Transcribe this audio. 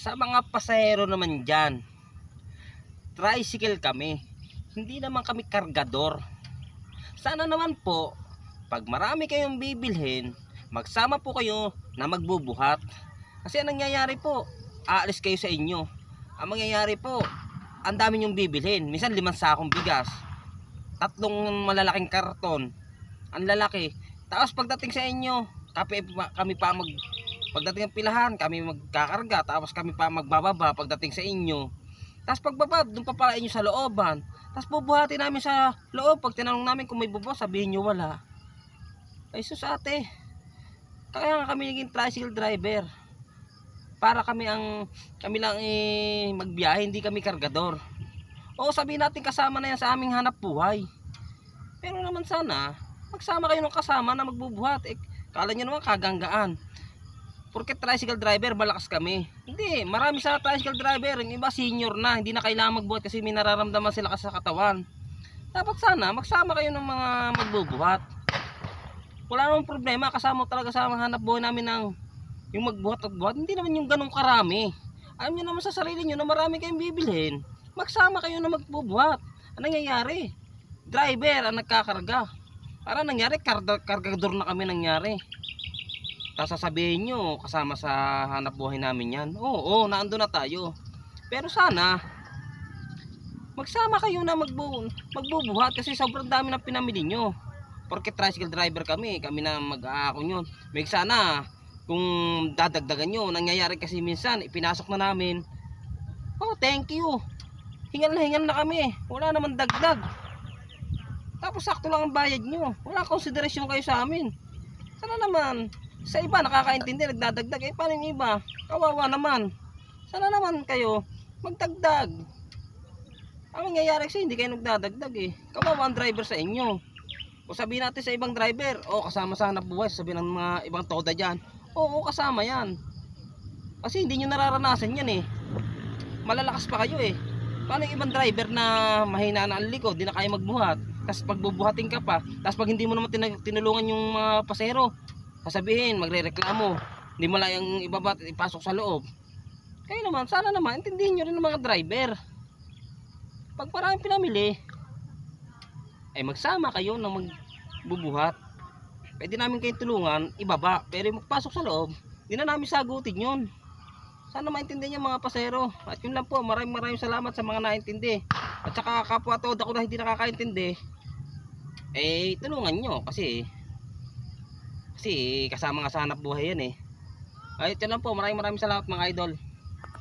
Sa mga pasahero naman dyan, tricycle kami, hindi naman kami kargador. Sana naman po, pag marami kayong bibilhin, magsama po kayo na magbubuhat. Kasi ang nangyayari po, aalis kayo sa inyo. Ang mangyayari po, ang dami nyong bibilhin. Minsan 5 sakong bigas, 3 malalaking karton, ang lalaki. Tapos pagdating sa inyo, kami pa pagdating ng pilahan, kami magkakarga, tapos kami pa magbababa pagdating sa inyo. Tapos pagbaba, doon pa pala inyo sa looban. Tapos bubuhatin namin sa loob. Pag tinanong namin kung may bubo, sabihin nyo wala. Ay sus ate, kaya nga kami naging tricycle driver. Para kami lang magbiyahe, hindi kami kargador. O sabihin natin kasama na yan sa aming hanap buhay. Pero naman sana, magsama kayo ng kasama na magbubuhat. Kala nyo naman kaganggaan. Porque tricycle driver, malakas kami. Hindi, marami sa tricycle driver. Yung iba senior na, hindi na kailangan magbuhat kasi may nararamdaman sila sa katawan. Dapat sana, magsama kayo ng mga magbubuhat. Wala namang problema, kasama talaga sa hanap buhay namin ng yung magbuhat at buhat. Hindi naman yung ganong karami. Alam nyo naman sa sarili nyo na marami kayong bibilhin. Magsama kayo na magbubuhat. Ano nangyayari? Driver ang nagkakarga. Para nangyari, kargador na kami nangyari. Tapos sasabihin nyo, kasama sa hanap buhay namin yan. Oo, naando na tayo. Pero sana, magsama kayo na magbubuhat kasi sobrang dami na pinamili nyo. Porque tricycle driver kami na mag-aako nyo. May sana, kung dadagdagan nyo, nangyayari kasi minsan, ipinasok na namin. Oh, thank you. Hingal na kami. Wala naman dagdag. Tapos sakto lang ang bayad nyo. Wala konsiderasyon kayo sa amin. Sana naman, sa iba nakakaintindi, nagdadagdag. Paano yung iba? Kawawa naman. Sana naman kayo magdagdag. Ang nangyayari kasi hindi kayo nagdadagdag Kawawa ang driver sa inyo. O sabihin natin sa ibang driver, kasama sa hanap buhay, sabihin ng mga ibang toda dyan, oo, kasama yan. Kasi hindi nyo nararanasan yan malalakas pa kayo Paano yung ibang driver na mahina na ang likod, di na kaya magbuhat, tapos pagbubuhatin ka pa, tapos pag hindi mo naman tinulungan yung mga pasero, sasabihin, magrereklamo, hindi mo lang yung ibabat at ipasok sa loob. Kaya naman, sana naman, intindihin nyo rin ng mga driver. Pag maraming pinamili, ay magsama kayo na magbubuhat. Pwede namin kayong tulungan, ibaba, pero magpasok sa loob, hindi na namin sagutin yun. Sana maintindihan niyo mga pasero. At yun lang po, maraming salamat sa mga naintindi. At saka kapwa todo ako na hindi nakakaintindi, tulungan nyo kasi kasama nga sa hanap buhay yan Ay, ito lang po, maraming salamat mga idol.